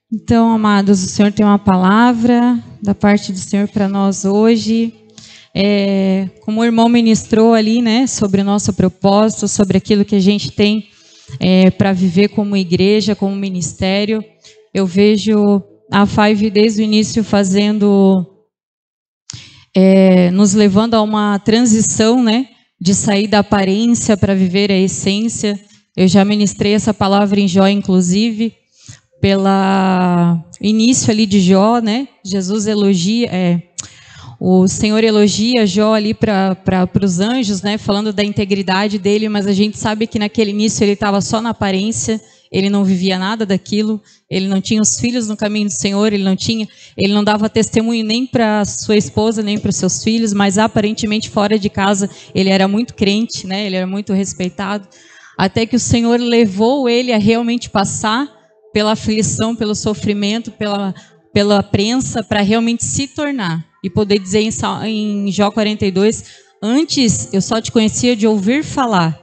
Então, amados, o Senhor tem uma palavra da parte do Senhor para nós hoje. Como o irmão ministrou ali, né, sobre o nosso propósito, sobre aquilo que a gente tem para viver como igreja, como ministério. Eu vejo a Five desde o início nos levando a uma transição, né, de sair da aparência para viver a essência. Eu já ministrei essa palavra em Jó, inclusive, pela início ali de Jó, né? Jesus elogia, o Senhor elogia Jó ali para os anjos, né? Falando da integridade dele, mas a gente sabe que naquele início ele estava só na aparência, ele não vivia nada daquilo, ele não tinha os filhos no caminho do Senhor, ele não dava testemunho nem para sua esposa, nem para os seus filhos, mas aparentemente fora de casa ele era muito crente, né? Ele era muito respeitado, até que o Senhor levou ele a realmente passar pela aflição, pelo sofrimento, pela prensa, para realmente se tornar. E poder dizer em Jó 42, antes eu só te conhecia de ouvir falar,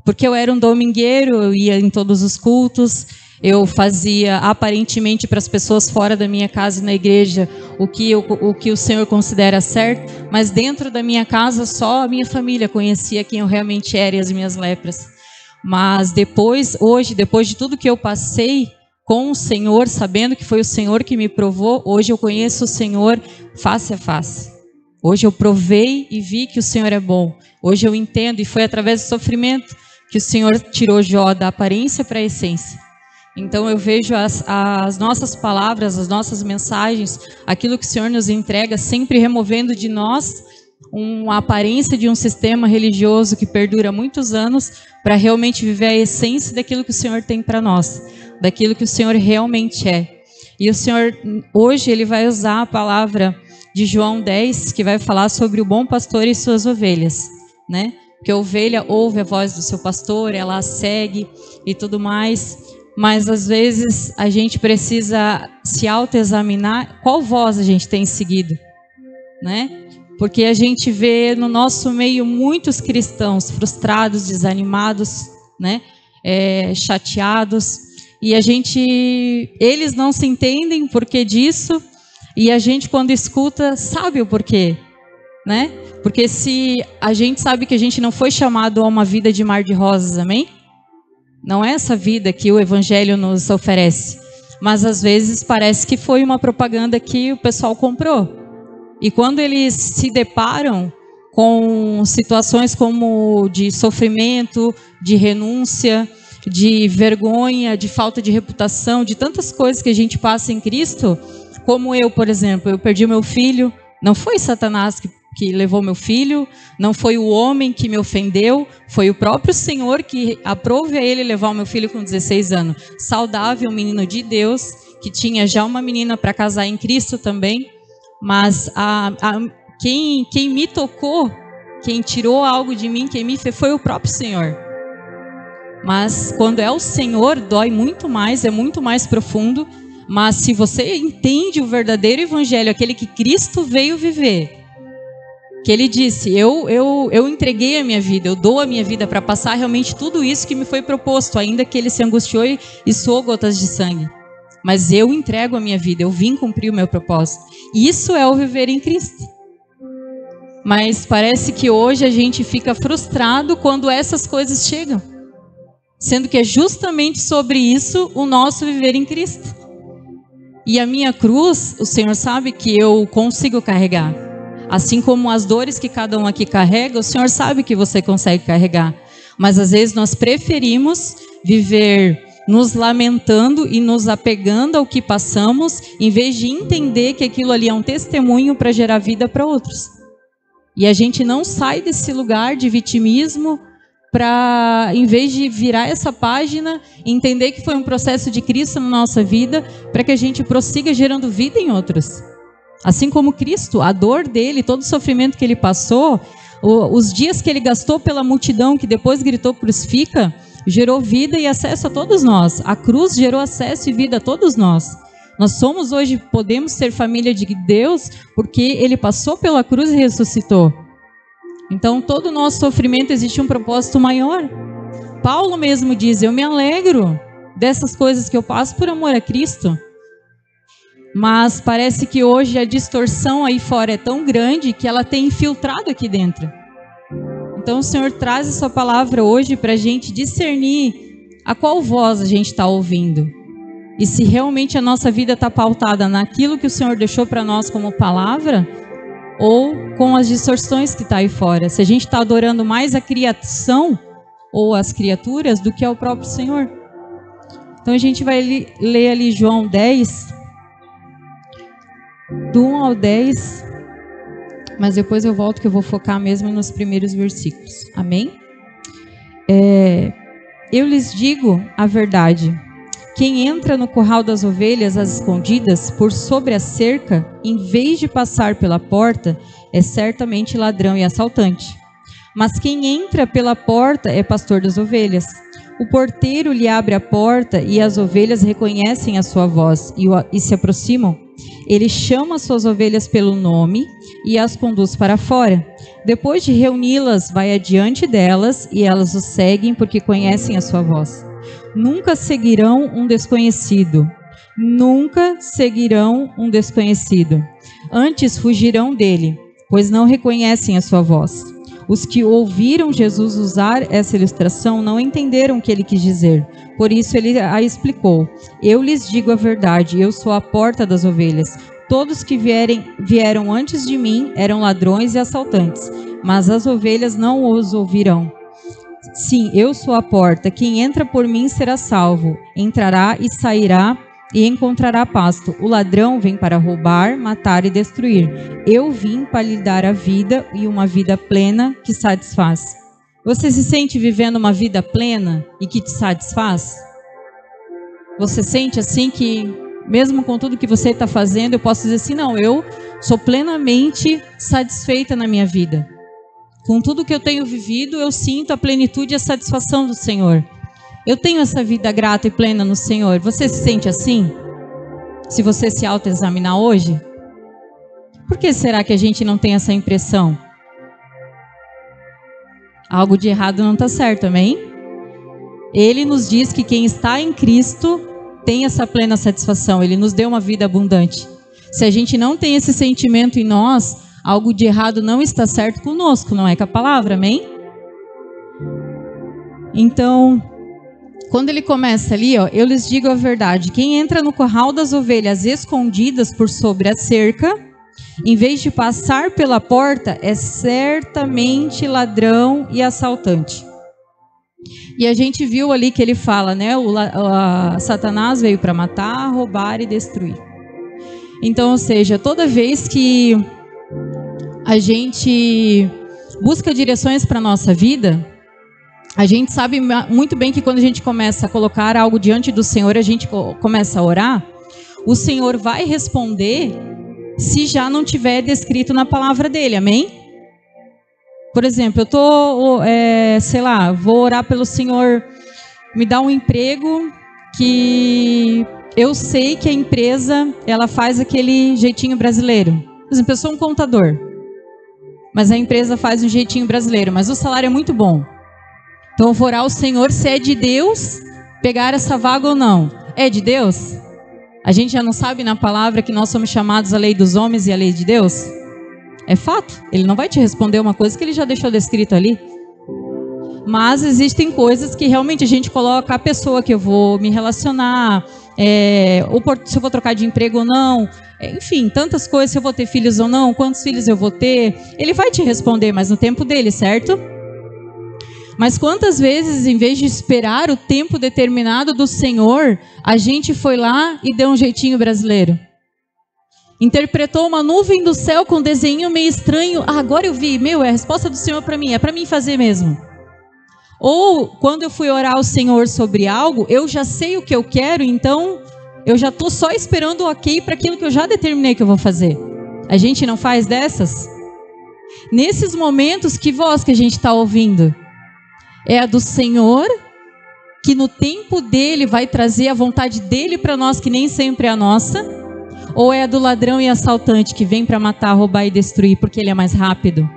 porque eu era um domingueiro, eu ia em todos os cultos, eu fazia aparentemente para as pessoas fora da minha casa e na igreja o que o Senhor considera certo, mas dentro da minha casa só a minha família conhecia quem eu realmente era e as minhas lepras. Mas depois de tudo que eu passei com o Senhor, sabendo que foi o Senhor que me provou, hoje eu conheço o Senhor face a face. Hoje eu provei e vi que o Senhor é bom. Hoje eu entendo, e foi através do sofrimento que o Senhor tirou Jó da aparência para a essência. Então eu vejo as nossas palavras, as nossas mensagens, aquilo que o Senhor nos entrega, sempre removendo de nós uma aparência de um sistema religioso que perdura muitos anos, para realmente viver a essência daquilo que o Senhor tem para nós, daquilo que o Senhor realmente é. E o Senhor, hoje, Ele vai usar a palavra de João 10, que vai falar sobre o bom pastor e suas ovelhas, né? Porque a ovelha ouve a voz do seu pastor, ela a segue e tudo mais, mas às vezes a gente precisa se autoexaminar qual voz a gente tem seguido, né? Porque a gente vê no nosso meio muitos cristãos frustrados, desanimados, né? Chateados, e eles não se entendem o porquê disso, e a gente, quando escuta, sabe o porquê, né? Porque se a gente sabe que a gente não foi chamado a uma vida de mar de rosas, amém? Não é essa vida que o Evangelho nos oferece, mas às vezes parece que foi uma propaganda que o pessoal comprou. E quando eles se deparam com situações como de sofrimento, de renúncia, de vergonha, de falta de reputação, de tantas coisas que a gente passa em Cristo, como eu, por exemplo, eu perdi meu filho, não foi Satanás que levou meu filho, não foi o homem que me ofendeu, foi o próprio Senhor que aprove a ele levar o meu filho com 16 anos, saudável, um menino de Deus, que tinha já uma menina para casar em Cristo também. Mas quem me tocou, quem tirou algo de mim, quem me fez, foi o próprio Senhor. Mas quando é o Senhor, dói muito mais, é muito mais profundo. Mas se você entende o verdadeiro evangelho, aquele que Cristo veio viver, que Ele disse, eu entreguei a minha vida, eu dou a minha vida para passar realmente tudo isso que me foi proposto, ainda que Ele se angustiou e suou gotas de sangue. Mas eu entrego a minha vida, eu vim cumprir o meu propósito. Isso é o viver em Cristo. Mas parece que hoje a gente fica frustrado quando essas coisas chegam. Sendo que é justamente sobre isso o nosso viver em Cristo. E a minha cruz, o Senhor sabe que eu consigo carregar. Assim como as dores que cada um aqui carrega, o Senhor sabe que você consegue carregar. Mas às vezes nós preferimos viver nos lamentando e nos apegando ao que passamos, em vez de entender que aquilo ali é um testemunho para gerar vida para outros. E a gente não sai desse lugar de vitimismo para, em vez de virar essa página, entender que foi um processo de Cristo na nossa vida, para que a gente prossiga gerando vida em outros. Assim como Cristo, a dor dele, todo o sofrimento que ele passou, os dias que ele gastou pela multidão, que depois gritou crucifica, gerou vida e acesso a todos nós. A cruz gerou acesso e vida a todos nós. Nós somos hoje, podemos ser família de Deus, porque Ele passou pela cruz e ressuscitou. Então, todo o nosso sofrimento existe um propósito maior. Paulo mesmo diz, eu me alegro dessas coisas que eu passo por amor a Cristo. Mas parece que hoje a distorção aí fora é tão grande que ela tem infiltrado aqui dentro. Então o Senhor traz essa palavra hoje para a gente discernir a qual voz a gente está ouvindo. E se realmente a nossa vida está pautada naquilo que o Senhor deixou para nós como palavra, ou com as distorções que está aí fora. Se a gente está adorando mais a criação ou as criaturas do que ao próprio Senhor. Então a gente vai ler ali João 10, do 1 ao 10, mas depois eu volto que eu vou focar mesmo nos primeiros versículos. Amém? Eu lhes digo a verdade. Quem entra no curral das ovelhas às escondidas, por sobre a cerca, em vez de passar pela porta, é certamente ladrão e assaltante. Mas quem entra pela porta é pastor das ovelhas. O porteiro lhe abre a porta e as ovelhas reconhecem a sua voz e se aproximam. Ele chama suas ovelhas pelo nome e as conduz para fora. Depois de reuni-las, vai adiante delas e elas o seguem porque conhecem a sua voz. Nunca seguirão um desconhecido. Nunca seguirão um desconhecido. Antes fugirão dele, pois não reconhecem a sua voz. Os que ouviram Jesus usar essa ilustração não entenderam o que ele quis dizer. Por isso ele a explicou. Eu lhes digo a verdade, eu sou a porta das ovelhas. Todos que vieram antes de mim eram ladrões e assaltantes, mas as ovelhas não os ouvirão. Sim, eu sou a porta. Quem entra por mim será salvo. Entrará e sairá e encontrará pasto. O ladrão vem para roubar, matar e destruir. Eu vim para lhe dar a vida e uma vida plena que satisfaz. Você se sente vivendo uma vida plena e que te satisfaz? Você sente assim que, mesmo com tudo que você está fazendo, eu posso dizer assim, não, eu sou plenamente satisfeita na minha vida. Com tudo que eu tenho vivido, eu sinto a plenitude e a satisfação do Senhor. Eu tenho essa vida grata e plena no Senhor. Você se sente assim? Se você se autoexaminar hoje? Por que será que a gente não tem essa impressão? Algo de errado não está certo, amém? Ele nos diz que quem está em Cristo tem essa plena satisfação. Ele nos deu uma vida abundante. Se a gente não tem esse sentimento em nós, algo de errado não está certo conosco, não é com a palavra, amém? Então, quando ele começa ali, ó, eu lhes digo a verdade, quem entra no curral das ovelhas escondidas por sobre a cerca, em vez de passar pela porta, é certamente ladrão e assaltante. E a gente viu ali que ele fala, né, Satanás veio para matar, roubar e destruir. Então, ou seja, toda vez que a gente busca direções para a nossa vida, a gente sabe muito bem que quando a gente começa a colocar algo diante do Senhor, a gente começa a orar, o Senhor vai responder se já não tiver descrito na palavra dele, amém? Por exemplo, eu tô, vou orar pelo Senhor, me dá um emprego que eu sei que a empresa, ela faz aquele jeitinho brasileiro. Por exemplo, eu sou um contador, mas a empresa faz um jeitinho brasileiro, mas o salário é muito bom. Então eu vou orar ao Senhor se é de Deus pegar essa vaga ou não. É de Deus? A gente já não sabe na palavra que nós somos chamados à lei dos homens e à lei de Deus? É fato. Ele não vai te responder uma coisa que ele já deixou descrito ali. Mas existem coisas que realmente a gente coloca a pessoa que eu vou me relacionar, se eu vou trocar de emprego ou não, enfim, tantas coisas, se eu vou ter filhos ou não, quantos filhos eu vou ter. Ele vai te responder, mas no tempo dele, certo? Mas quantas vezes, em vez de esperar o tempo determinado do Senhor, a gente foi lá e deu um jeitinho brasileiro? Interpretou uma nuvem do céu com um desenho meio estranho. Ah, agora eu vi, é a resposta do Senhor para mim, é para mim fazer mesmo. Ou, quando eu fui orar ao Senhor sobre algo, eu já sei o que eu quero, então eu já estou só esperando o ok para aquilo que eu já determinei que eu vou fazer. A gente não faz dessas? Nesses momentos, que voz que a gente está ouvindo? É a do Senhor, que no tempo dele vai trazer a vontade dele para nós, que nem sempre é a nossa? Ou é a do ladrão e assaltante, que vem para matar, roubar e destruir, porque ele é mais rápido?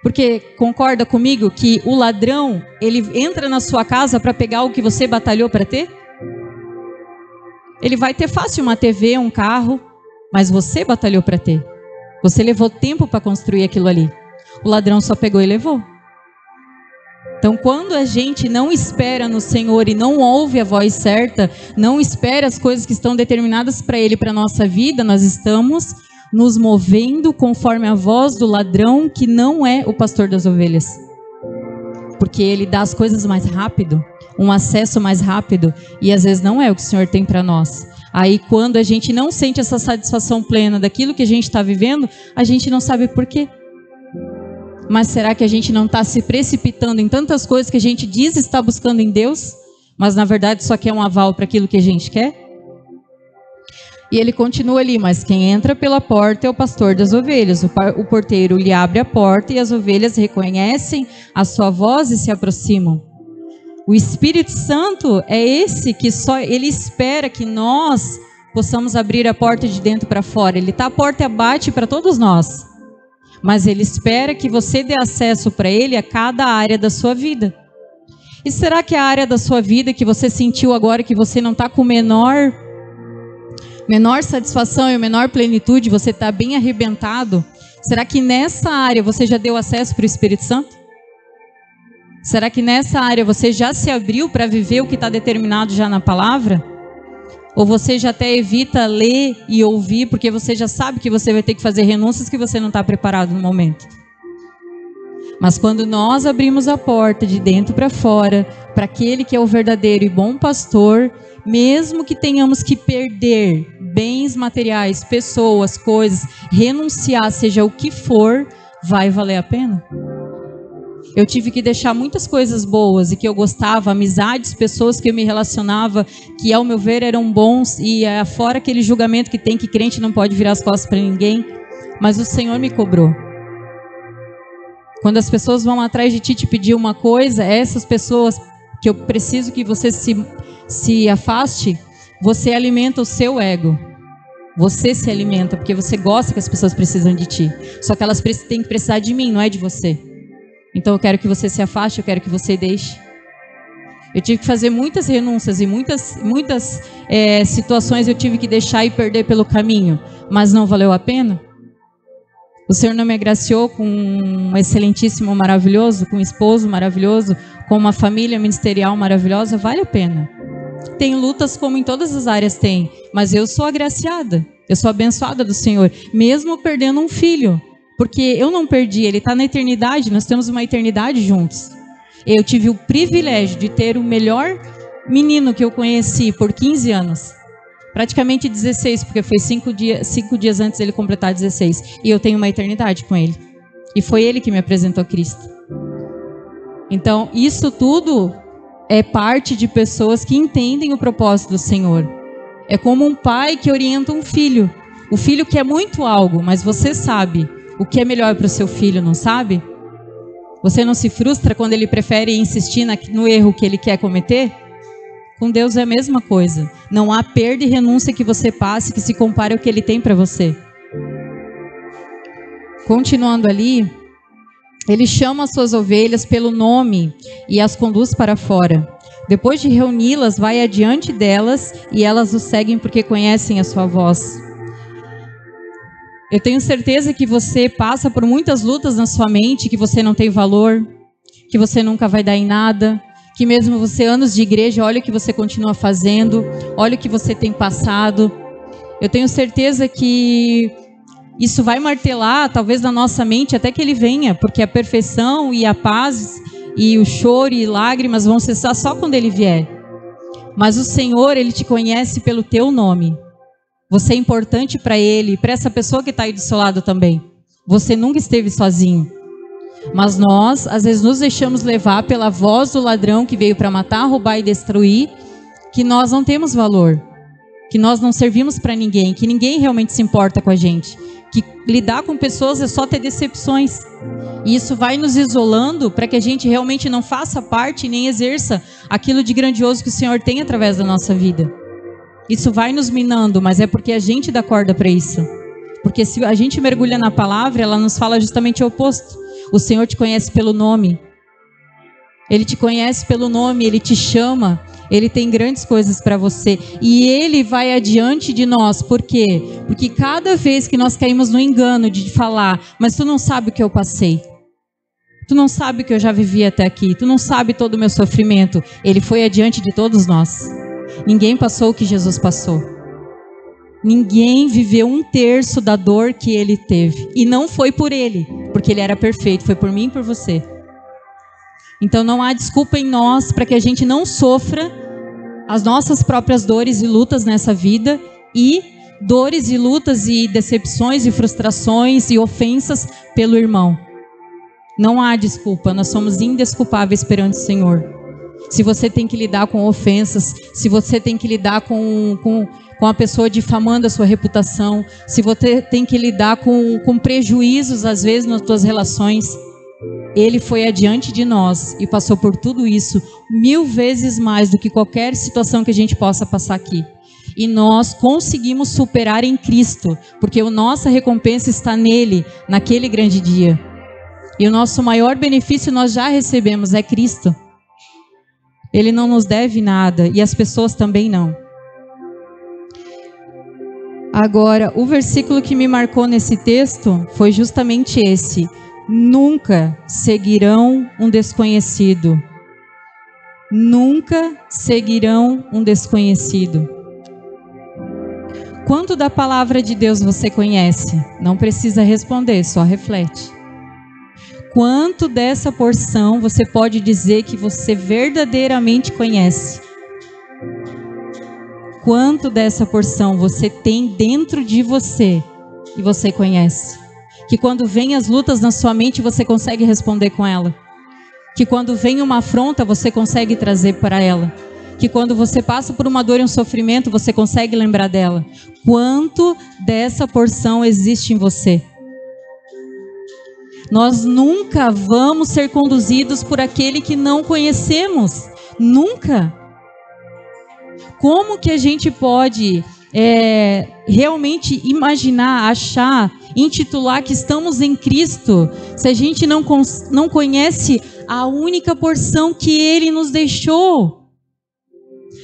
Porque concorda comigo que o ladrão, ele entra na sua casa para pegar o que você batalhou para ter? Ele vai ter fácil uma TV, um carro, mas você batalhou para ter. Você levou tempo para construir aquilo ali. O ladrão só pegou e levou. Então, quando a gente não espera no Senhor e não ouve a voz certa, não espera as coisas que estão determinadas para Ele, para a nossa vida, nós estamos nos movendo conforme a voz do ladrão, que não é o pastor das ovelhas. Porque ele dá as coisas mais rápido, um acesso mais rápido, e às vezes não é o que o Senhor tem para nós. Aí, quando a gente não sente essa satisfação plena daquilo que a gente está vivendo, a gente não sabe por quê. Mas será que a gente não está se precipitando em tantas coisas que a gente diz estar buscando em Deus, mas na verdade só quer um aval para aquilo que a gente quer? E ele continua ali, mas quem entra pela porta é o pastor das ovelhas. O porteiro lhe abre a porta e as ovelhas reconhecem a sua voz e se aproximam. O Espírito Santo é esse que só ele espera que nós possamos abrir a porta de dentro para fora. Ele está, a porta bate para todos nós. Mas ele espera que você dê acesso para ele a cada área da sua vida. E será que a área da sua vida que você sentiu agora que você não está com menor satisfação e menor plenitude, você está bem arrebentado? Será que nessa área você já deu acesso para o Espírito Santo? Será que nessa área você já se abriu para viver o que está determinado já na palavra? Ou você já até evita ler e ouvir, porque você já sabe que você vai ter que fazer renúncias que você não está preparado no momento? Mas quando nós abrimos a porta de dentro para fora, para aquele que é o verdadeiro e bom pastor, mesmo que tenhamos que perder bens materiais, pessoas, coisas, renunciar, seja o que for, vai valer a pena? Eu tive que deixar muitas coisas boas e que eu gostava, amizades, pessoas que eu me relacionava, que ao meu ver eram bons, e fora aquele julgamento que tem que crente não pode virar as costas para ninguém, mas o Senhor me cobrou. Quando as pessoas vão atrás de ti te pedir uma coisa, essas pessoas que eu preciso que você se afaste, você alimenta o seu ego. Você se alimenta porque você gosta que as pessoas precisam de ti. Só que elas têm que precisar de mim, não é de você. Então eu quero que você se afaste, eu quero que você deixe. Eu tive que fazer muitas renúncias e muitas situações eu tive que deixar e perder pelo caminho. Mas não valeu a pena? O Senhor não me agraciou com um excelentíssimo maravilhoso, com um esposo maravilhoso, com uma família ministerial maravilhosa? Vale a pena. Tem lutas como em todas as áreas tem, mas eu sou agraciada, eu sou abençoada do Senhor, mesmo perdendo um filho. Porque eu não perdi, ele está na eternidade, nós temos uma eternidade juntos. Eu tive o privilégio de ter o melhor menino que eu conheci por 15 anos. Praticamente 16, porque foi 5 dias antes dele completar 16. E eu tenho uma eternidade com ele. E foi ele que me apresentou a Cristo. Então, isso tudo é parte de pessoas que entendem o propósito do Senhor. É como um pai que orienta um filho. O filho quer muito algo, mas você sabe o que é melhor para o seu filho, não sabe? Você não se frustra quando ele prefere insistir no erro que ele quer cometer? Com Deus é a mesma coisa. Não há perda e renúncia que você passe que se compare ao que Ele tem para você. Continuando ali, Ele chama as suas ovelhas pelo nome e as conduz para fora. Depois de reuni-las, vai adiante delas e elas o seguem porque conhecem a sua voz. Eu tenho certeza que você passa por muitas lutas na sua mente, que você não tem valor, que você nunca vai dar em nada, que mesmo você, anos de igreja, olha o que você continua fazendo, olha o que você tem passado. Eu tenho certeza que isso vai martelar, talvez na nossa mente, até que Ele venha, porque a perfeição e a paz e o choro e lágrimas vão cessar só quando Ele vier. Mas o Senhor, Ele te conhece pelo teu nome. Você é importante para Ele e para essa pessoa que está aí do seu lado também. Você nunca esteve sozinho. Mas nós, às vezes, nos deixamos levar pela voz do ladrão que veio para matar, roubar e destruir, que nós não temos valor, que nós não servimos para ninguém, que ninguém realmente se importa com a gente, que lidar com pessoas é só ter decepções. E isso vai nos isolando para que a gente realmente não faça parte nem exerça aquilo de grandioso que o Senhor tem através da nossa vida. Isso vai nos minando, mas é porque a gente dá corda para isso. Porque se a gente mergulha na palavra, ela nos fala justamente o oposto. O Senhor te conhece pelo nome. Ele te conhece pelo nome, Ele te chama. Ele tem grandes coisas para você. E Ele vai adiante de nós. Por quê? Porque cada vez que nós caímos no engano de falar, mas tu não sabe o que eu passei. Tu não sabe o que eu já vivi até aqui. Tu não sabe todo o meu sofrimento. Ele foi adiante de todos nós. Ninguém passou o que Jesus passou. Ninguém viveu 1/3 da dor que Ele teve. E não foi por Ele, porque Ele era perfeito. Foi por mim e por você. Então não há desculpa em nós para que a gente não sofra as nossas próprias dores e lutas nessa vida, e dores e lutas e decepções e frustrações e ofensas pelo irmão. Não há desculpa, nós somos indesculpáveis perante o Senhor. Se você tem que lidar com ofensas, se você tem que lidar com a pessoa difamando a sua reputação, se você tem que lidar com prejuízos às vezes nas suas relações, Ele foi adiante de nós e passou por tudo isso 1000 vezes mais do que qualquer situação que a gente possa passar aqui. E nós conseguimos superar em Cristo, porque a nossa recompensa está nele, naquele grande dia. E o nosso maior benefício nós já recebemos, é Cristo. Ele não nos deve nada, e as pessoas também não. Agora, o versículo que me marcou nesse texto foi justamente esse: nunca seguirão um desconhecido. Nunca seguirão um desconhecido. Quanto da palavra de Deus você conhece? Não precisa responder, só reflete. Quanto dessa porção você pode dizer que você verdadeiramente conhece? Quanto dessa porção você tem dentro de você e você conhece? Que quando vem as lutas na sua mente, você consegue responder com ela. Que quando vem uma afronta, você consegue trazer para ela. Que quando você passa por uma dor e um sofrimento, você consegue lembrar dela. Quanto dessa porção existe em você? Nós nunca vamos ser conduzidos por aquele que não conhecemos. Nunca. Como que a gente pode realmente imaginar, achar, intitular que estamos em Cristo, se a gente não conhece a única porção que Ele nos deixou?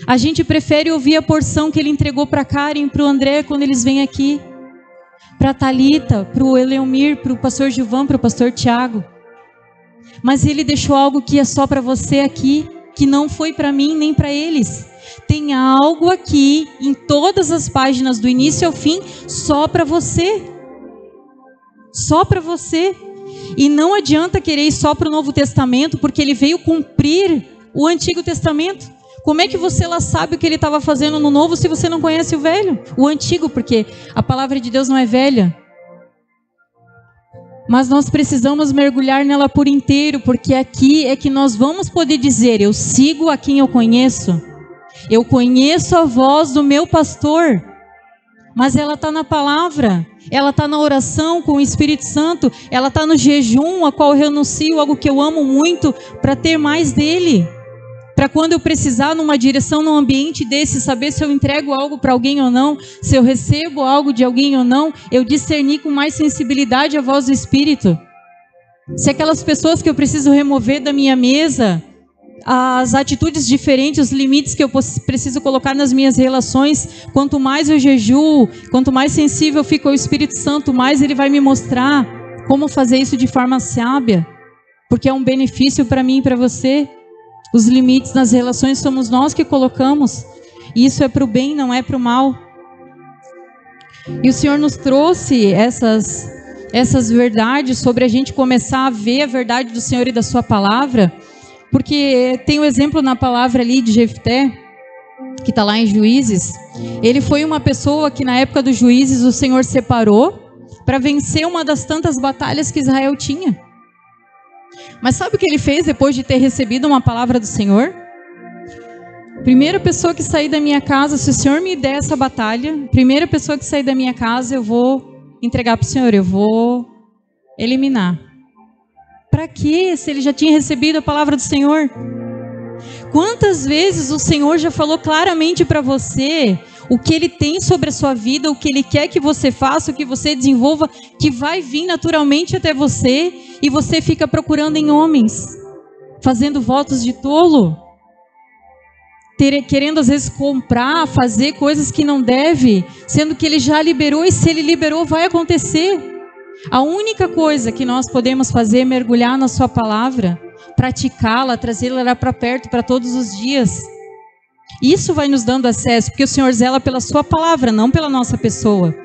A gente prefere ouvir a porção que Ele entregou para a Karen, para o André quando eles vêm aqui, para a Thalita, para o Eleumir, para o pastor Gilvan, para o pastor Tiago. Mas Ele deixou algo que é só para você aqui, que não foi para mim nem para eles. Tem algo aqui, em todas as páginas, do início ao fim, só para você. Só para você. E não adianta querer ir só para o Novo Testamento, porque ele veio cumprir o Antigo Testamento. Como é que você lá sabe o que ele estava fazendo no Novo se você não conhece o Velho? O Antigo, porque a palavra de Deus não é velha. Mas nós precisamos mergulhar nela por inteiro, porque aqui é que nós vamos poder dizer: eu sigo a quem eu conheço. Eu conheço a voz do meu pastor. Mas ela está na palavra, ela está na oração com o Espírito Santo, ela está no jejum, a qual eu renuncio algo que eu amo muito, para ter mais dele. Para quando eu precisar numa direção, num ambiente desse, saber se eu entrego algo para alguém ou não, se eu recebo algo de alguém ou não, eu discernir com mais sensibilidade a voz do Espírito. Se aquelas pessoas que eu preciso remover da minha mesa, as atitudes diferentes, os limites que eu preciso colocar nas minhas relações, quanto mais eu jejuo, quanto mais sensível eu fico ao Espírito Santo, mais Ele vai me mostrar como fazer isso de forma sábia, porque é um benefício para mim e para você. Os limites nas relações somos nós que colocamos, e isso é para o bem, não é para o mal. E o Senhor nos trouxe essas verdades sobre a gente começar a ver a verdade do Senhor e da sua palavra, porque tem o exemplo na palavra ali de Jefté, que está lá em Juízes. Ele foi uma pessoa que na época dos Juízes o Senhor separou para vencer uma das tantas batalhas que Israel tinha. Mas sabe o que ele fez depois de ter recebido uma palavra do Senhor? Primeira pessoa que sair da minha casa, se o Senhor me der essa batalha, primeira pessoa que sair da minha casa, eu vou entregar para o Senhor, eu vou eliminar. Para quê? Se ele já tinha recebido a palavra do Senhor? Quantas vezes o Senhor já falou claramente para você o que Ele tem sobre a sua vida, o que Ele quer que você faça, o que você desenvolva, que vai vir naturalmente até você, e você fica procurando em homens, fazendo votos de tolo. querendo às vezes comprar, fazer coisas que não deve, sendo que Ele já liberou, e se Ele liberou, vai acontecer. A única coisa que nós podemos fazer é mergulhar na sua palavra, praticá-la, trazê-la para perto para todos os dias. Isso vai nos dando acesso, porque o Senhor zela pela sua palavra, não pela nossa pessoa.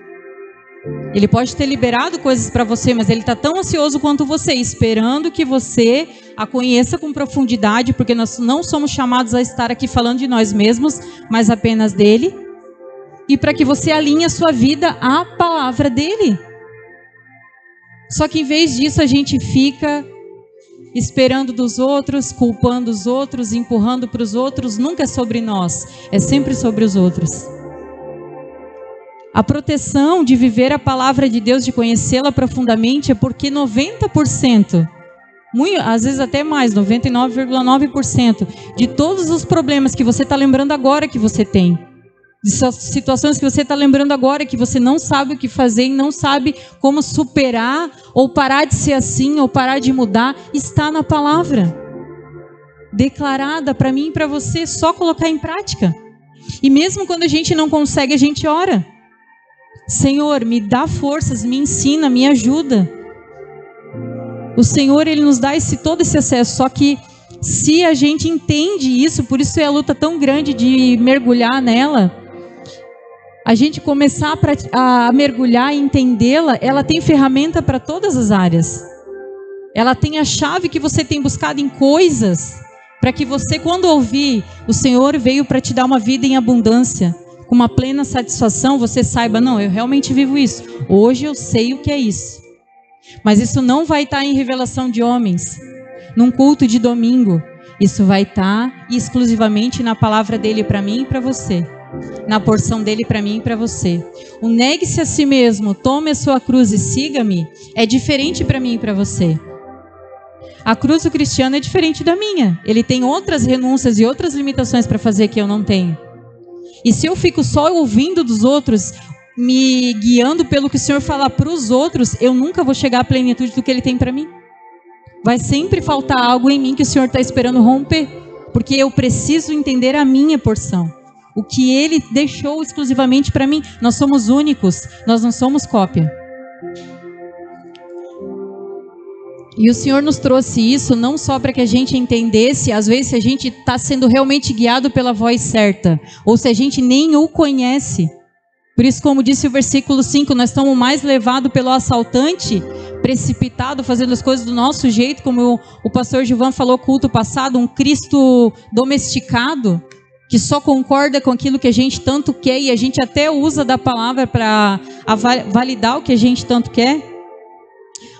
Ele pode ter liberado coisas para você, mas Ele está tão ansioso quanto você, esperando que você a conheça com profundidade, porque nós não somos chamados a estar aqui falando de nós mesmos, mas apenas dEle, e para que você alinhe a sua vida à palavra dEle. Só que em vez disso a gente fica esperando dos outros, culpando os outros, empurrando para os outros. Nunca é sobre nós, é sempre sobre os outros. A proteção de viver a palavra de Deus, de conhecê-la profundamente, é porque 90%, às vezes até mais, 99,9% de todos os problemas que você está lembrando agora que você tem, de situações que você está lembrando agora que você não sabe o que fazer e não sabe como superar, ou parar de ser assim, ou parar de mudar, está na palavra declarada para mim e para você, só colocar em prática. E mesmo quando a gente não consegue, a gente ora: Senhor, me dá forças, me ensina, me ajuda. O Senhor, Ele nos dá todo esse acesso. Só que se a gente entende isso, por isso é a luta tão grande de mergulhar nela, a gente começar a mergulhar e entendê-la, ela tem ferramenta para todas as áreas. Ela tem a chave que você tem buscado em coisas, para que você, quando ouvir, o Senhor veio para te dar uma vida em abundância, com uma plena satisfação, você saiba: não, eu realmente vivo isso. Hoje eu sei o que é isso. Mas isso não vai estar em revelação de homens, num culto de domingo. Isso vai estar exclusivamente na palavra dele para mim e para você, na porção dele para mim e para você. O negue-se a si mesmo, tome a sua cruz e siga-me, é diferente para mim e para você. A cruz do cristiano é diferente da minha. Ele tem outras renúncias e outras limitações para fazer que eu não tenho. E se eu fico só ouvindo dos outros, me guiando pelo que o Senhor fala para os outros, eu nunca vou chegar à plenitude do que Ele tem para mim. Vai sempre faltar algo em mim que o Senhor está esperando romper, porque eu preciso entender a minha porção, o que Ele deixou exclusivamente para mim. Nós somos únicos, nós não somos cópia. E o Senhor nos trouxe isso não só para que a gente entendesse, às vezes, se a gente está sendo realmente guiado pela voz certa, ou se a gente nem o conhece. Por isso, como disse o versículo 5, nós estamos mais levados pelo assaltante, precipitado, fazendo as coisas do nosso jeito, como o pastor Gilvan falou culto passado, um Cristo domesticado, que só concorda com aquilo que a gente tanto quer, e a gente até usa da palavra para validar o que a gente tanto quer.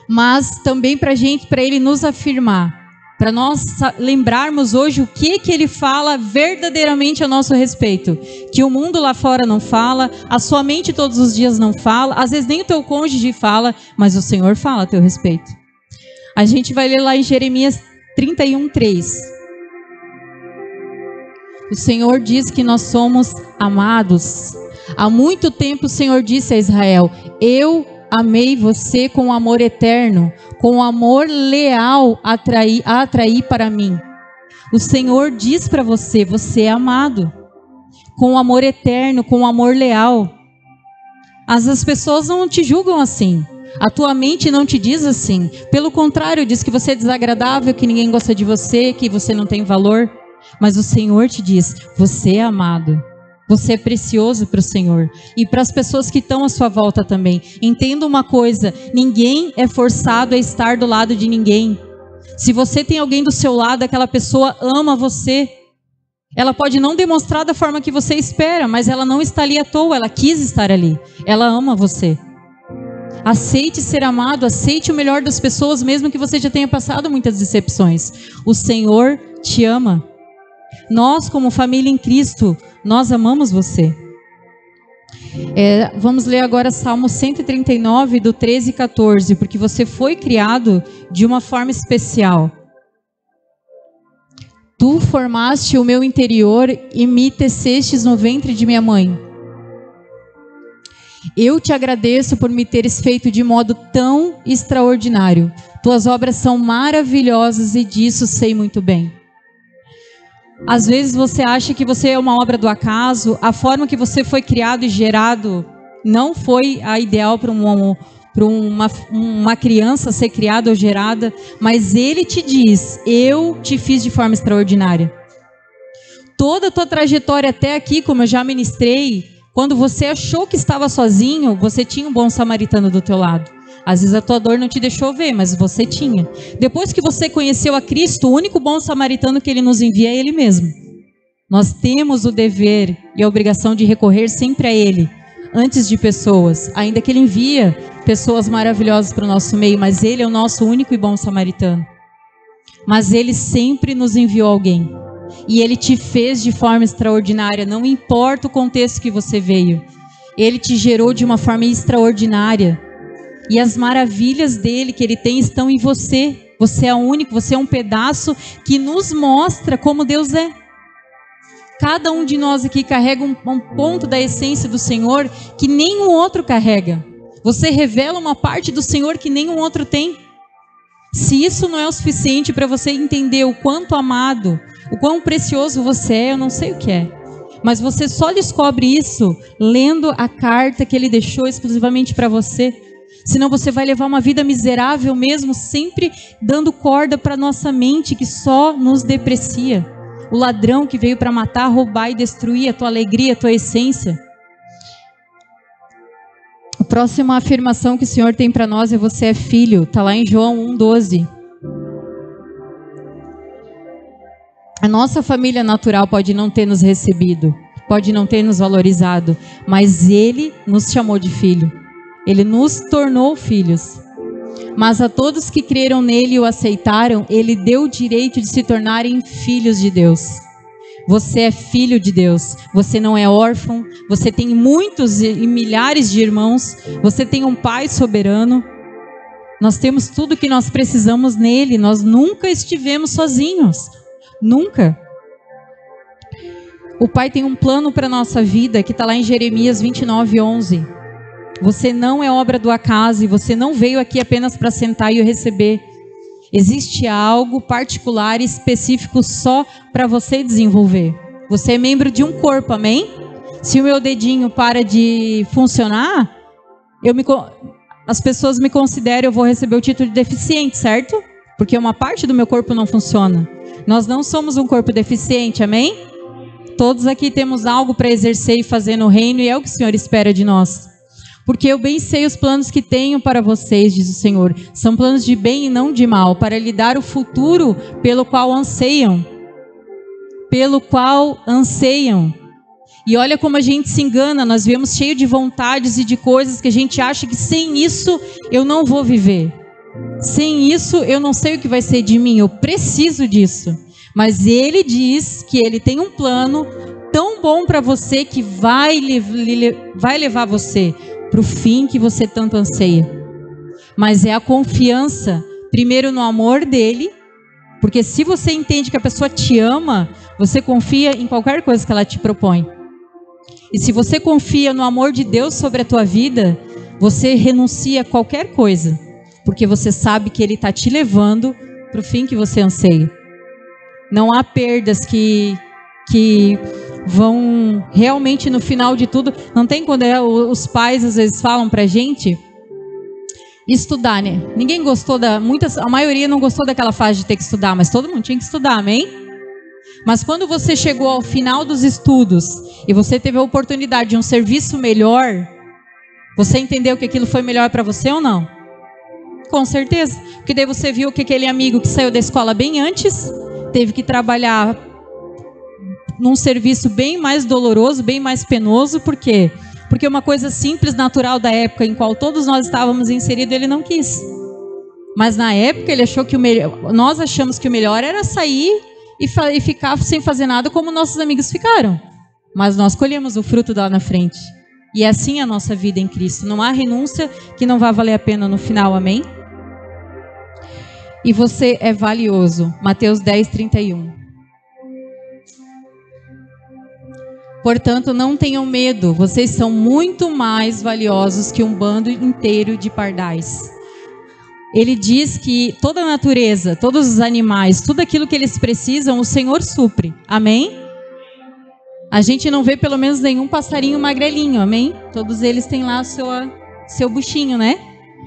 Mas também para Ele nos afirmar, para nós lembrarmos hoje o que Ele fala verdadeiramente a nosso respeito, que o mundo lá fora não fala, a sua mente todos os dias não fala, às vezes nem o teu cônjuge fala, mas o Senhor fala a teu respeito. A gente vai ler lá em Jeremias 31:3. O Senhor diz que nós somos amados. Há muito tempo o Senhor disse a Israel: eu amei você com amor eterno, com amor leal a atrair para mim. O Senhor diz para você: você é amado, com amor eterno, com amor leal. As pessoas não te julgam assim, a tua mente não te diz assim. Pelo contrário, diz que você é desagradável, que ninguém gosta de você, que você não tem valor. Mas o Senhor te diz: você é amado. Você é precioso para o Senhor. E para as pessoas que estão à sua volta também. Entenda uma coisa: ninguém é forçado a estar do lado de ninguém. Se você tem alguém do seu lado, aquela pessoa ama você. Ela pode não demonstrar da forma que você espera, mas ela não está ali à toa, ela quis estar ali. Ela ama você. Aceite ser amado, aceite o melhor das pessoas, mesmo que você já tenha passado muitas decepções. O Senhor te ama. Nós, como família em Cristo, nós amamos você. Vamos ler agora Salmo 139, do 13 e 14, porque você foi criado de uma forma especial. Tu formaste o meu interior e me tecestes no ventre de minha mãe. Eu te agradeço por me teres feito de modo tão extraordinário. Tuas obras são maravilhosas e disso sei muito bem. Às vezes você acha que você é uma obra do acaso, a forma que você foi criado e gerado não foi a ideal para uma criança ser criada ou gerada, mas Ele te diz: eu te fiz de forma extraordinária. Toda a tua trajetória até aqui, como eu já ministrei, quando você achou que estava sozinho, você tinha um bom samaritano do teu lado. Às vezes a tua dor não te deixou ver, mas você tinha. Depois que você conheceu a Cristo, o único bom samaritano que Ele nos envia é Ele mesmo. Nós temos o dever e a obrigação de recorrer sempre a Ele, antes de pessoas. Ainda que Ele envia pessoas maravilhosas para o nosso meio, mas Ele é o nosso único e bom samaritano. Mas Ele sempre nos enviou alguém. E Ele te fez de forma extraordinária, não importa o contexto que você veio. Ele te gerou de uma forma extraordinária. E as maravilhas dele que Ele tem estão em você. Você é único, você é um pedaço que nos mostra como Deus é. Cada um de nós aqui carrega um ponto da essência do Senhor que nenhum outro carrega. Você revela uma parte do Senhor que nenhum outro tem. Se isso não é o suficiente para você entender o quanto amado, o quão precioso você é, eu não sei o que é. Mas você só descobre isso lendo a carta que Ele deixou exclusivamente para você. Senão você vai levar uma vida miserável mesmo, sempre dando corda para nossa mente que só nos deprecia. O ladrão que veio para matar, roubar e destruir a tua alegria, a tua essência. A próxima afirmação que o Senhor tem para nós é: você é filho. Está lá em João 1,12. A nossa família natural pode não ter nos recebido, pode não ter nos valorizado, mas Ele nos chamou de filho. Ele nos tornou filhos. Mas a todos que creram nele e o aceitaram, Ele deu o direito de se tornarem filhos de Deus. Você é filho de Deus. Você não é órfão. Você tem muitos e milhares de irmãos. Você tem um Pai soberano. Nós temos tudo o que nós precisamos nele. Nós nunca estivemos sozinhos. Nunca. O Pai tem um plano para a nossa vida que está lá em Jeremias 29:11. Você não é obra do acaso e você não veio aqui apenas para sentar e o receber. Existe algo particular e específico só para você desenvolver. Você é membro de um corpo, amém? Se o meu dedinho para de funcionar, as pessoas me consideram, eu vou receber o título de deficiente, certo? Porque uma parte do meu corpo não funciona. Nós não somos um corpo deficiente, amém? Todos aqui temos algo para exercer e fazer no reino e é o que o Senhor espera de nós. Porque eu bem sei os planos que tenho para vocês, diz o Senhor. São planos de bem e não de mal, para lhe dar o futuro pelo qual anseiam. Pelo qual anseiam. E olha como a gente se engana, nós vivemos cheio de vontades e de coisas que a gente acha que sem isso eu não vou viver. Sem isso eu não sei o que vai ser de mim, eu preciso disso. Mas Ele diz que Ele tem um plano tão bom para você que vai levar você para o fim que você tanto anseia. Mas é a confiança, primeiro no amor dele, porque se você entende que a pessoa te ama, você confia em qualquer coisa que ela te propõe. E se você confia no amor de Deus sobre a tua vida, você renuncia a qualquer coisa, porque você sabe que Ele está te levando para o fim que você anseia. Não há perdas que vão realmente no final de tudo. Não tem quando os pais às vezes falam pra gente estudar, né? Ninguém gostou a maioria não gostou daquela fase de ter que estudar, mas todo mundo tinha que estudar, amém? Mas quando você chegou ao final dos estudos e você teve a oportunidade de um serviço melhor, você entendeu que aquilo foi melhor para você ou não? Com certeza, porque daí você viu que aquele amigo que saiu da escola bem antes teve que trabalhar num serviço bem mais doloroso, bem mais penoso. Por quê? Porque uma coisa simples, natural da época em qual todos nós estávamos inseridos, ele não quis. Mas na época ele achou que nós achamos que o melhor era sair e ficar sem fazer nada como nossos amigos ficaram. Mas nós colhemos o fruto lá na frente. E é assim a nossa vida em Cristo. Não há renúncia que não vá valer a pena no final, amém? E você é valioso. Mateus 10:31. Portanto, não tenham medo, vocês são muito mais valiosos que um bando inteiro de pardais. ele diz que toda a natureza, todos os animais, tudo aquilo que eles precisam, o Senhor supre. Amém? A gente não vê pelo menos nenhum passarinho magrelinho, amém? Todos eles têm lá seu buchinho, né?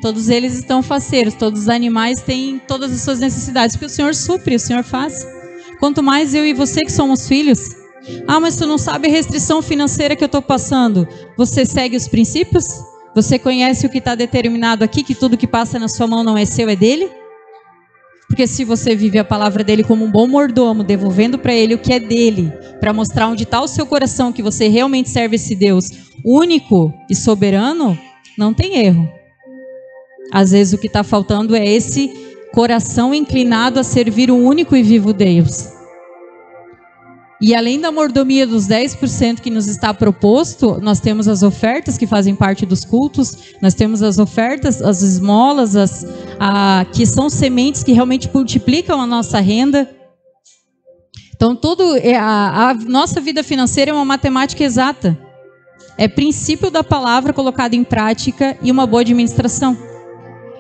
Todos eles estão faceiros, todos os animais têm todas as suas necessidades, porque o Senhor supre, o Senhor faz. Quanto mais eu e você que somos filhos. Ah, mas tu não sabe a restrição financeira que eu estou passando. Você segue os princípios? Você conhece o que está determinado aqui, que tudo que passa na sua mão não é seu, é dele? Porque se você vive a palavra dele como um bom mordomo, devolvendo para ele o que é dele, para mostrar onde está o seu coração, que você realmente serve esse Deus único e soberano, não tem erro. Às vezes o que está faltando é esse coração inclinado a servir o único e vivo Deus. E além da mordomia dos 10% que nos está proposto, nós temos as ofertas que fazem parte dos cultos, nós temos as ofertas, as esmolas, que são sementes que realmente multiplicam a nossa renda. Então, a nossa vida financeira é uma matemática exata. É princípio da palavra colocado em prática e uma boa administração.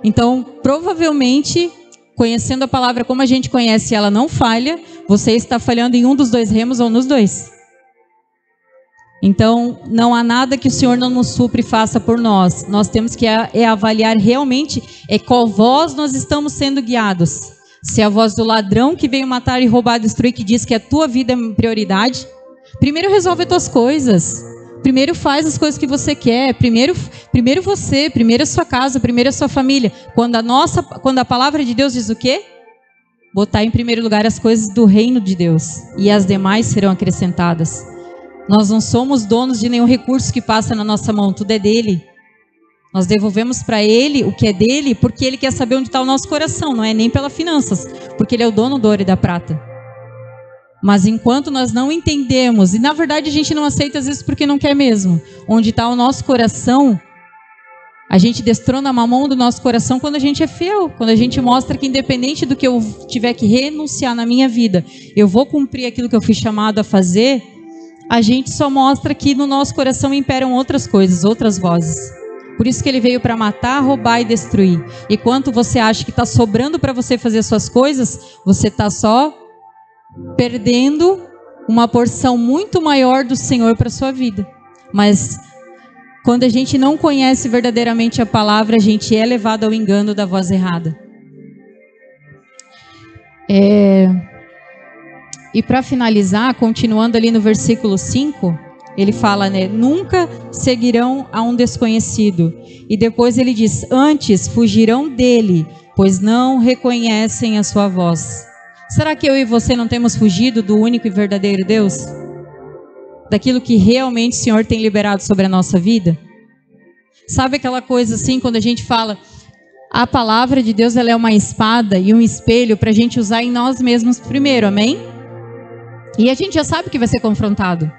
Então, provavelmente, conhecendo a palavra como a gente conhece, ela não falha, você está falhando em um dos dois remos ou nos dois. Então, não há nada que o Senhor não nos supre e faça por nós. Nós temos que avaliar realmente qual voz nós estamos sendo guiados. Se é a voz do ladrão que veio matar e roubar, destruir, que diz que a tua vida é prioridade, primeiro resolve as tuas coisas. Primeiro faz as coisas que você quer. Primeiro você, primeiro a sua casa, primeiro a sua família. Quando a palavra de Deus diz o quê? Botar em primeiro lugar as coisas do reino de Deus. E as demais serão acrescentadas. Nós não somos donos de nenhum recurso que passa na nossa mão. Tudo é dele. Nós devolvemos para ele o que é dele, porque ele quer saber onde está o nosso coração. Não é nem pelas finanças, porque ele é o dono do ouro e da prata. Mas enquanto nós não entendemos, e na verdade a gente não aceita às vezes porque não quer mesmo, onde está o nosso coração, a gente destrona a mamão do nosso coração quando a gente é fiel, quando a gente mostra que independente do que eu tiver que renunciar na minha vida, eu vou cumprir aquilo que eu fui chamado a fazer, a gente só mostra que no nosso coração imperam outras coisas, outras vozes. Por isso que ele veio para matar, roubar e destruir. E quanto você acha que está sobrando para você fazer as suas coisas, você está só perdendo uma porção muito maior do Senhor para a sua vida. Mas quando a gente não conhece verdadeiramente a palavra, a gente é levado ao engano da voz errada. E para finalizar, continuando ali no versículo 5, ele fala, né? Nunca seguirão a um desconhecido. E depois ele diz, antes fugirão dele, pois não reconhecem a sua voz. Será que eu e você não temos fugido do único e verdadeiro Deus? Daquilo que realmente o Senhor tem liberado sobre a nossa vida? Sabe aquela coisa assim, quando a gente fala, a palavra de Deus ela é uma espada e um espelho para a gente usar em nós mesmos primeiro, amém? E a gente já sabe que vai ser confrontado.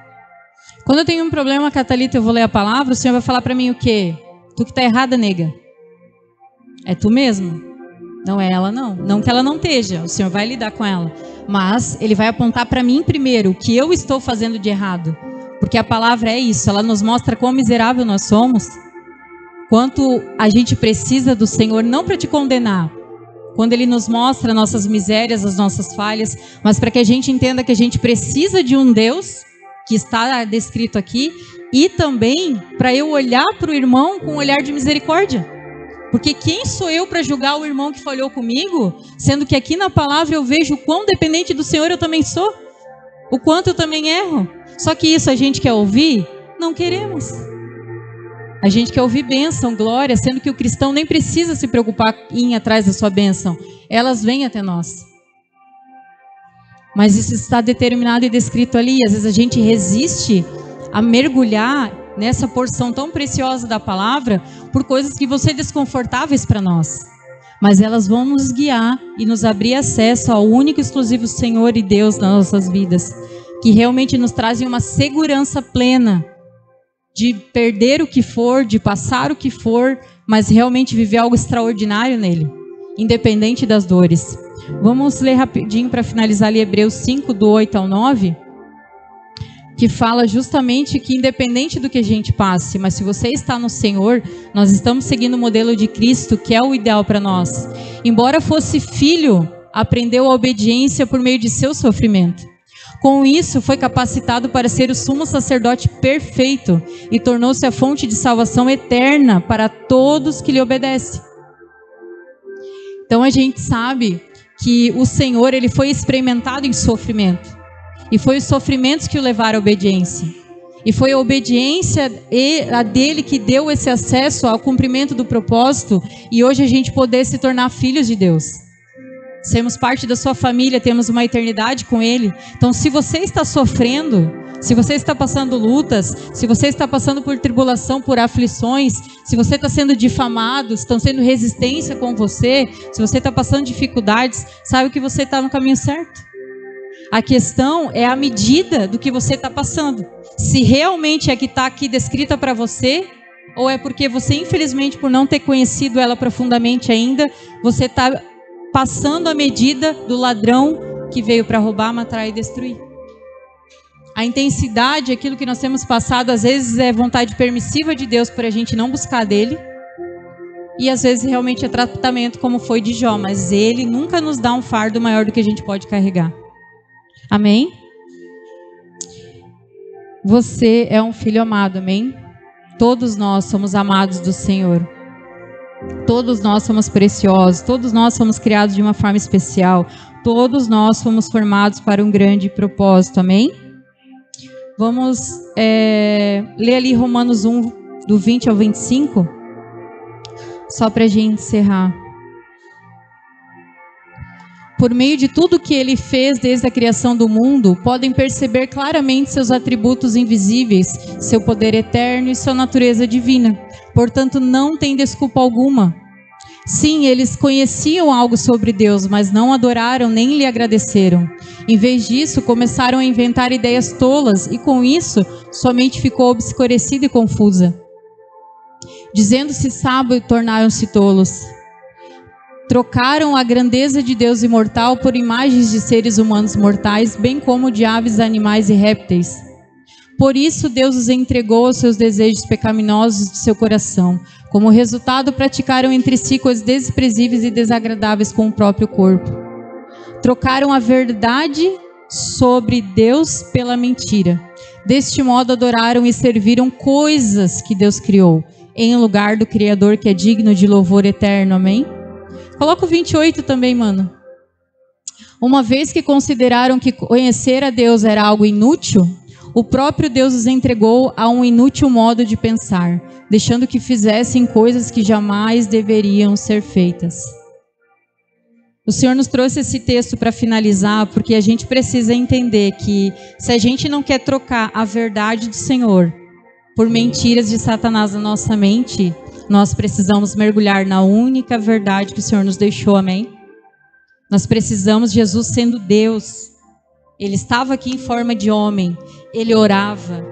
Quando eu tenho um problema com a Thalita, eu vou ler a palavra, o Senhor vai falar para mim o quê? Tu que está errada, nega. É tu mesmo. Não é ela não. Não que ela não esteja, o Senhor vai lidar com ela. Mas Ele vai apontar para mim primeiro o que eu estou fazendo de errado. Porque a palavra é isso, ela nos mostra quão miserável nós somos. Quanto a gente precisa do Senhor, não para te condenar. Quando Ele nos mostra nossas misérias, as nossas falhas. Mas para que a gente entenda que a gente precisa de um Deus, que está descrito aqui. E também para eu olhar para o irmão com um olhar de misericórdia. Porque quem sou eu para julgar o irmão que falhou comigo, sendo que aqui na palavra eu vejo o quão dependente do Senhor eu também sou, o quanto eu também erro. Só que isso a gente quer ouvir? Não queremos. A gente quer ouvir bênção, glória, sendo que o cristão nem precisa se preocupar em ir atrás da sua bênção. Elas vêm até nós. Mas isso está determinado e descrito ali. Às vezes a gente resiste a mergulhar nessa porção tão preciosa da palavra, por coisas que vão ser desconfortáveis para nós. Mas elas vão nos guiar e nos abrir acesso ao único e exclusivo Senhor e Deus nas nossas vidas, que realmente nos trazem uma segurança plena de perder o que for, de passar o que for, mas realmente viver algo extraordinário nele, independente das dores. Vamos ler rapidinho para finalizar ali Hebreus 5, do 8 ao 9. que fala justamente que independente do que a gente passe, mas se você está no Senhor, nós estamos seguindo o modelo de Cristo, que é o ideal para nós. Embora fosse filho, aprendeu a obediência por meio de seu sofrimento. Com isso, foi capacitado para ser o sumo sacerdote perfeito e tornou-se a fonte de salvação eterna para todos que lhe obedecem. Então a gente sabe que o Senhor, ele foi experimentado em sofrimento. E foi os sofrimentos que o levaram à obediência. E foi a obediência a dele que deu esse acesso ao cumprimento do propósito e hoje a gente poder se tornar filhos de Deus. Sermos parte da sua família, temos uma eternidade com ele. Então, se você está sofrendo, se você está passando lutas, se você está passando por tribulação, por aflições, se você está sendo difamado, estão sendo resistência com você, se você está passando dificuldades, sabe que você está no caminho certo. A questão é a medida do que você está passando. Se realmente é que está aqui descrita para você, ou é porque você, infelizmente, por não ter conhecido ela profundamente ainda, você está passando a medida do ladrão que veio para roubar, matar e destruir. A intensidade, aquilo que nós temos passado, às vezes é vontade permissiva de Deus para a gente não buscar dele, e às vezes realmente é tratamento como foi de Jó, mas ele nunca nos dá um fardo maior do que a gente pode carregar. Amém? Você é um filho amado, amém? Todos nós somos amados do Senhor. Todos nós somos preciosos. Todos nós somos criados de uma forma especial. Todos nós fomos formados para um grande propósito, amém? Vamos ler ali Romanos 1, do 20 ao 25, só para a gente encerrar. Por meio de tudo que ele fez desde a criação do mundo, podem perceber claramente seus atributos invisíveis, seu poder eterno e sua natureza divina. Portanto, não tem desculpa alguma. Sim, eles conheciam algo sobre Deus, mas não adoraram nem lhe agradeceram. Em vez disso, começaram a inventar ideias tolas e, com isso, sua mente ficou obscurecida e confusa. Dizendo-se sábios, tornaram-se tolos. Trocaram a grandeza de Deus imortal por imagens de seres humanos mortais, bem como de aves, animais e répteis. Por isso, Deus os entregou aos seus desejos pecaminosos de seu coração. Como resultado, praticaram entre si coisas desprezíveis e desagradáveis com o próprio corpo. Trocaram a verdade sobre Deus pela mentira. Deste modo, adoraram e serviram coisas que Deus criou, em lugar do Criador que é digno de louvor eterno. Amém? Coloca o 28 também, mano. Uma vez que consideraram que conhecer a Deus era algo inútil, o próprio Deus os entregou a um inútil modo de pensar, deixando que fizessem coisas que jamais deveriam ser feitas. O Senhor nos trouxe esse texto para finalizar, porque a gente precisa entender que se a gente não quer trocar a verdade do Senhor por mentiras de Satanás na nossa mente, nós precisamos mergulhar na única verdade que o Senhor nos deixou, amém? Nós precisamos de Jesus sendo Deus. Ele estava aqui em forma de homem, ele orava,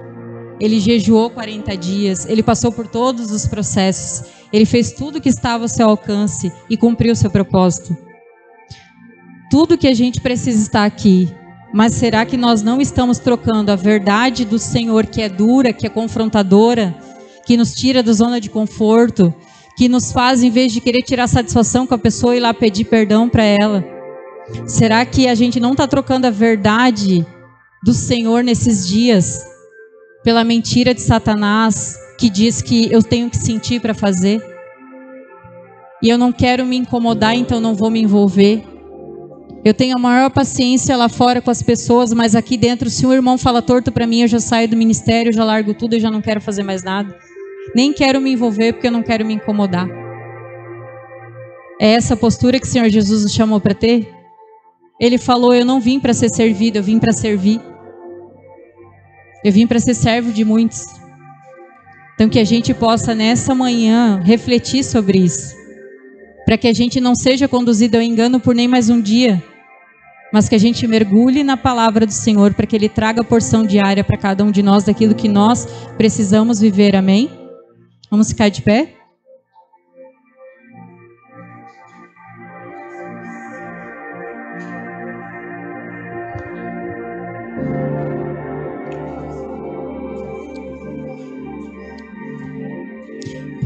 ele jejuou 40 dias, ele passou por todos os processos, ele fez tudo que estava ao seu alcance e cumpriu o seu propósito. Tudo que a gente precisa está aqui, mas será que nós não estamos trocando a verdade do Senhor, que é dura, que é confrontadora, que nos tira da zona de conforto, que nos faz, em vez de querer tirar satisfação com a pessoa, ir lá pedir perdão para ela? Será que a gente não está trocando a verdade do Senhor nesses dias pela mentira de Satanás, que diz que eu tenho que sentir para fazer? E eu não quero me incomodar, então não vou me envolver. Eu tenho a maior paciência lá fora com as pessoas, mas aqui dentro, se um irmão fala torto para mim, eu já saio do ministério, eu já largo tudo, eu já não quero fazer mais nada. Nem quero me envolver porque eu não quero me incomodar. É essa postura que o Senhor Jesus nos chamou para ter? Ele falou, eu não vim para ser servido, eu vim para servir. Eu vim para ser servo de muitos. Então que a gente possa nessa manhã refletir sobre isso. Para que a gente não seja conduzido ao engano por nem mais um dia. Mas que a gente mergulhe na palavra do Senhor para que Ele traga a porção diária para cada um de nós daquilo que nós precisamos viver. Amém? Vamos ficar de pé?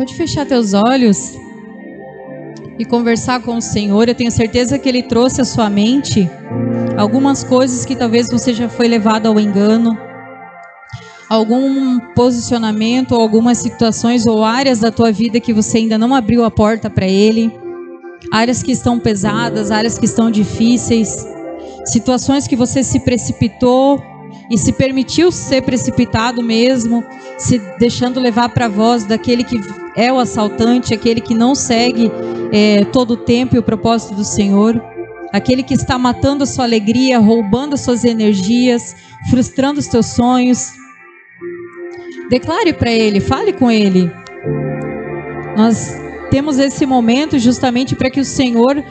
Pode fechar teus olhos e conversar com o Senhor. Eu tenho certeza que Ele trouxe à sua mente algumas coisas que talvez você já foi levado ao engano, algum posicionamento, algumas situações ou áreas da tua vida que você ainda não abriu a porta para Ele, áreas que estão pesadas, áreas que estão difíceis, situações que você se precipitou e se permitiu ser precipitado mesmo, se deixando levar para a voz daquele que é o assaltante, aquele que não segue todo o tempo e o propósito do Senhor, aquele que está matando a sua alegria, roubando as suas energias, frustrando os teus sonhos. Declare para Ele, fale com Ele. Nós temos esse momento justamente para que o Senhor,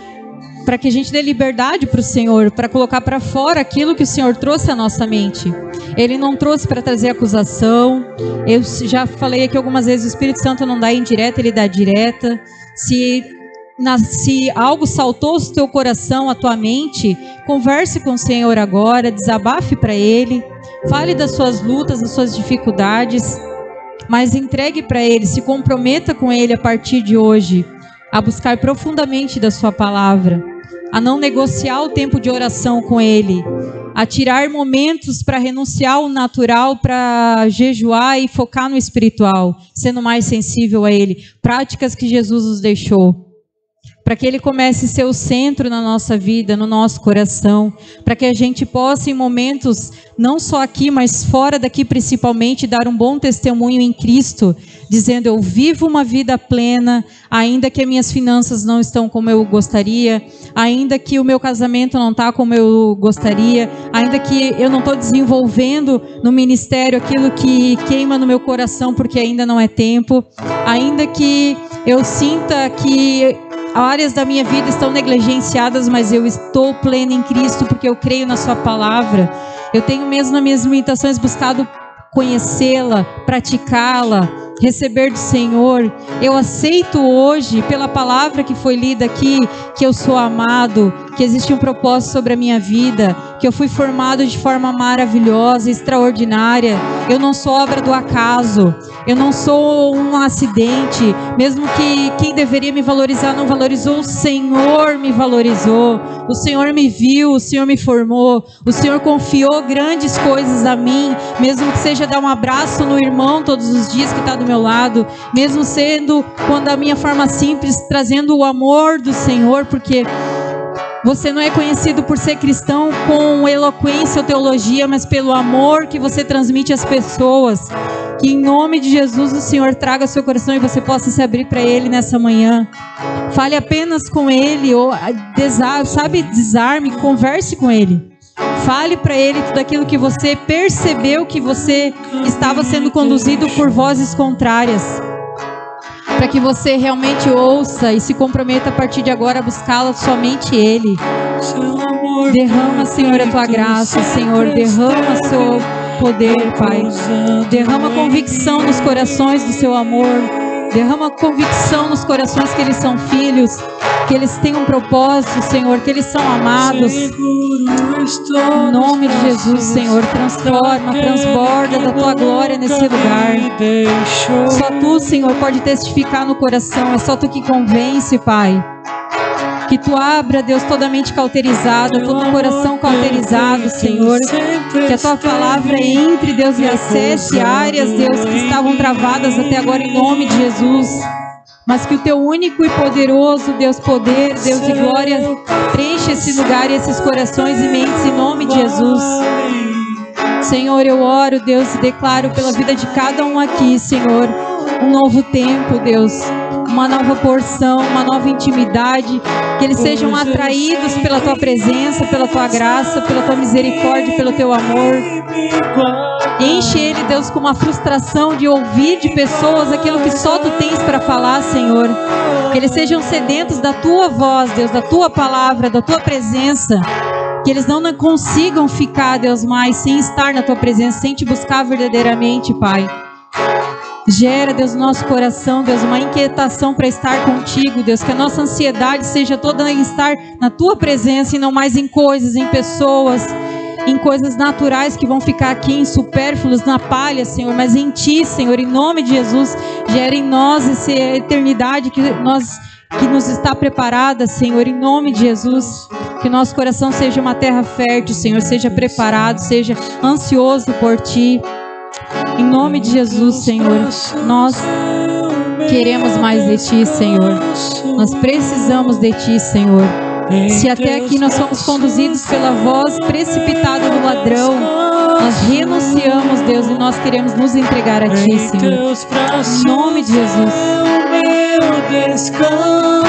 para que a gente dê liberdade para o Senhor, para colocar para fora aquilo que o Senhor trouxe à nossa mente. Ele não trouxe para trazer acusação. Eu já falei aqui algumas vezes, o Espírito Santo não dá indireta, Ele dá direta. Se algo saltou no teu coração, a tua mente, converse com o Senhor agora, desabafe para Ele, fale das suas lutas, das suas dificuldades, mas entregue para Ele, se comprometa com Ele a partir de hoje, a buscar profundamente da sua palavra, a não negociar o tempo de oração com Ele, a tirar momentos para renunciar ao natural, para jejuar e focar no espiritual, sendo mais sensível a Ele, práticas que Jesus nos deixou, para que Ele comece a ser o centro na nossa vida, no nosso coração, para que a gente possa em momentos, não só aqui, mas fora daqui principalmente, dar um bom testemunho em Cristo, dizendo: eu vivo uma vida plena, ainda que as minhas finanças não estão como eu gostaria, ainda que o meu casamento não está como eu gostaria, ainda que eu não estou desenvolvendo no ministério aquilo que queima no meu coração porque ainda não é tempo, ainda que eu sinta que áreas da minha vida estão negligenciadas, mas eu estou plena em Cristo porque eu creio na sua palavra. Eu tenho mesmo nas minhas limitações buscado conhecê-la, praticá-la, receber do Senhor. Eu aceito hoje, pela palavra que foi lida aqui, que eu sou amado, que existe um propósito sobre a minha vida, que eu fui formado de forma maravilhosa, extraordinária. Eu não sou obra do acaso, eu não sou um acidente, mesmo que quem deveria me valorizar não valorizou, o Senhor me valorizou, o Senhor me viu, o Senhor me formou, o Senhor confiou grandes coisas a mim, mesmo que seja dar um abraço no irmão todos os dias que está do meu lado, mesmo sendo quando a minha forma simples, trazendo o amor do Senhor, porque você não é conhecido por ser cristão com eloquência ou teologia, mas pelo amor que você transmite às pessoas. Que em nome de Jesus o Senhor traga ao seu coração e você possa se abrir para Ele nessa manhã. Fale apenas com Ele, ou desarme, converse com Ele. Fale para Ele tudo aquilo que você percebeu que você estava sendo conduzido por vozes contrárias, para que você realmente ouça e se comprometa a partir de agora a buscá-la somente Ele. Derrama, Senhor, a tua graça, Senhor, derrama o seu poder, Pai. Derrama convicção nos corações do seu amor. Derrama convicção nos corações que eles são filhos, que eles têm um propósito, Senhor, que eles são amados. Em nome de Jesus, Senhor, transforma, transborda da tua glória nesse lugar. Só tu, Senhor, pode testificar no coração, é só tu que convence, Pai. Que tu abra, Deus, toda a mente cauterizada, todo o coração cauterizado, Senhor. Que a tua palavra entre, Deus, e acesse áreas, Deus, que estavam travadas até agora, em nome de Jesus. Mas que o teu único e poderoso, Deus, poder, Deus de glória, preencha esse lugar e esses corações e mentes, em nome de Jesus. Senhor, eu oro, Deus, e declaro pela vida de cada um aqui, Senhor, um novo tempo, Deus, uma nova porção, uma nova intimidade, que eles sejam atraídos pela tua presença, pela tua graça, pela tua misericórdia, pelo teu amor. Enche ele, Deus, com uma frustração de ouvir de pessoas aquilo que só tu tens para falar, Senhor. Que eles sejam sedentos da tua voz, Deus, da tua palavra, da tua presença. Que eles não consigam ficar, Deus, mais sem estar na tua presença, sem te buscar verdadeiramente, Pai. Gera, Deus, no nosso coração, Deus, uma inquietação para estar contigo, Deus, que a nossa ansiedade seja toda em estar na tua presença e não mais em coisas, em pessoas, em coisas naturais que vão ficar aqui em supérfluos, na palha, Senhor, mas em Ti, Senhor, em nome de Jesus, gera em nós essa eternidade que nos está preparada, Senhor, em nome de Jesus. Que nosso coração seja uma terra fértil, Senhor, seja preparado, seja ansioso por Ti. Em nome de Jesus, Senhor, nós queremos mais de Ti, Senhor. Nós precisamos de Ti, Senhor. Se até aqui nós somos conduzidos pela voz precipitada do ladrão, nós renunciamos, Deus, e nós queremos nos entregar a Ti, Senhor. Em nome de Jesus. Meu descanso.